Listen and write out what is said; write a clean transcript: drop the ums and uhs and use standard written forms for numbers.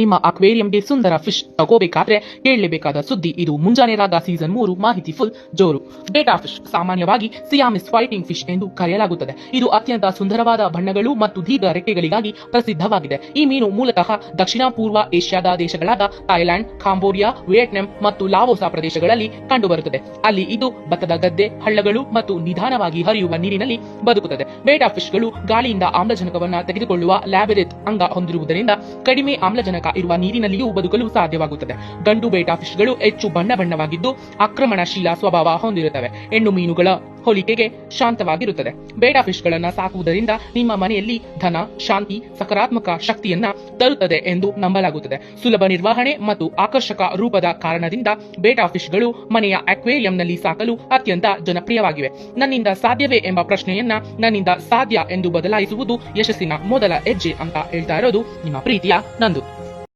ನಿಮ್ಮ ಅಕ್ವೇರಿಯಂಗೆ ಸುಂದರ ಫಿಶ್ ತಗೋಬೇಕಾದ್ರೆ ಕೇಳಲೇಬೇಕಾದ ಸುದ್ದಿ ಇದು. ಮುಂಜಾನೆ ರಾಗ ಸೀಸನ್ 3 ಮಾಹಿತಿ ಫುಲ್ ಜೋರು. ಬೇಟಾ ಫಿಶ್ ಸಾಮಾನ್ಯವಾಗಿ ಸಿಯಾಮಿಸ್ ಫೈಟಿಂಗ್ ಫಿಶ್ ಎಂದು ಕರೆಯಲಾಗುತ್ತದೆ. ಇದು ಅತ್ಯಂತ ಸುಂದರವಾದ ಬಣ್ಣಗಳು ಮತ್ತು ದೀರ್ಘ ರೆಕ್ಕೆಗಳಿಗಾಗಿ ಪ್ರಸಿದ್ಧವಾಗಿದೆ. ಈ ಮೀನು ಮೂಲತಃ ದಕ್ಷಿಣ ಪೂರ್ವ ಏಷ್ಯಾದ ದೇಶಗಳಾದ ಥೈಲ್ಯಾಂಡ್, ಕಾಂಬೋಡಿಯಾ, ವಿಯೆಟ್ನಾಂ ಮತ್ತು ಲಾವೋಸಾ ಪ್ರದೇಶಗಳಲ್ಲಿ ಕಂಡುಬರುತ್ತದೆ. ಅಲ್ಲಿ ಇದು ಭತ್ತದ ಗದ್ದೆ, ಹಳ್ಳಗಳು ಮತ್ತು ನಿಧಾನವಾಗಿ ಹರಿಯುವ ನೀರಿನಲ್ಲಿ ಬದುಕುತ್ತದೆ. ಬೇಟಾ ಫಿಶ್ಗಳು ಗಾಳಿಯಿಂದ ಆಮ್ಲಜನಕವನ್ನು ತೆಗೆದುಕೊಳ್ಳುವ ಲ್ಯಾಬಿರಿತ್ ಅಂಗ ಹೊಂದಿರುವುದರಿಂದ ಕಡಿಮೆ ಆಮ್ಲಜನಕ ಇರುವ ನೀರಿನಲ್ಲಿಯೂ ಬದುಕಲು ಸಾಧ್ಯವಾಗುತ್ತದೆ. ಗಂಡು ಬೇಟಾ ಫಿಶ್ಗಳು ಹೆಚ್ಚು ಬಣ್ಣವಾಗಿದ್ದು ಆಕ್ರಮಣಶೀಲ ಸ್ವಭಾವ ಹೊಂದಿರುತ್ತವೆ. ಹೆಣ್ಣು ಮೀನುಗಳ ಹೋಲಿಕೆಗೆ ಶಾಂತವಾಗಿರುತ್ತದೆ. ಬೇಟಾ ಫಿಶ್ಗಳನ್ನು ಸಾಕುವುದರಿಂದ ನಿಮ್ಮ ಮನೆಯಲ್ಲಿ ಧನ, ಶಾಂತಿ, ಸಕಾರಾತ್ಮಕ ಶಕ್ತಿಯನ್ನ ತರುತ್ತದೆ ಎಂದು ನಂಬಲಾಗುತ್ತದೆ. ಸುಲಭ ನಿರ್ವಹಣೆ ಮತ್ತು ಆಕರ್ಷಕ ರೂಪದ ಕಾರಣದಿಂದ ಬೇಟಾ ಫಿಶ್ಗಳು ಮನೆಯ ಅಕ್ವೇರಿಯಂನಲ್ಲಿ ಸಾಕಲು ಅತ್ಯಂತ ಜನಪ್ರಿಯವಾಗಿವೆ. ನನ್ನಿಂದ ಸಾಧ್ಯವೇ ಎಂಬ ಪ್ರಶ್ನೆಯನ್ನ ನನ್ನಿಂದ ಸಾಧ್ಯ ಎಂದು ಬದಲಾಯಿಸುವುದು ಯಶಸ್ಸಿನ ಮೊದಲ ಹೆಜ್ಜೆ ಅಂತ ಹೇಳ್ತಾ ಇರೋದು ನಿಮ್ಮ ಪ್ರೀತಿಯ ನಂದು.